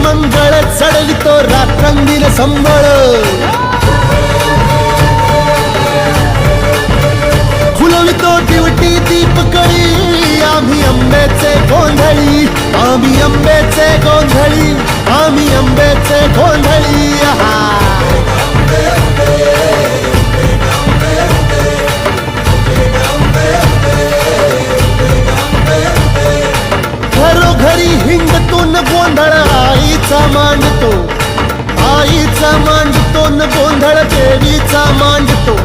मंगळ चढवितो रात्रंगीन संबळ फुलवितो दिवटी दीपकळी आम्ही अंबेचे गोंधळी आम्ही अंबेचे गोंधळी आम्ही अंबेचे गोंधळी घरोघरी हिंडतून गोंधळ आईचा मांडतो न गोंधळ देवीचा मांडतो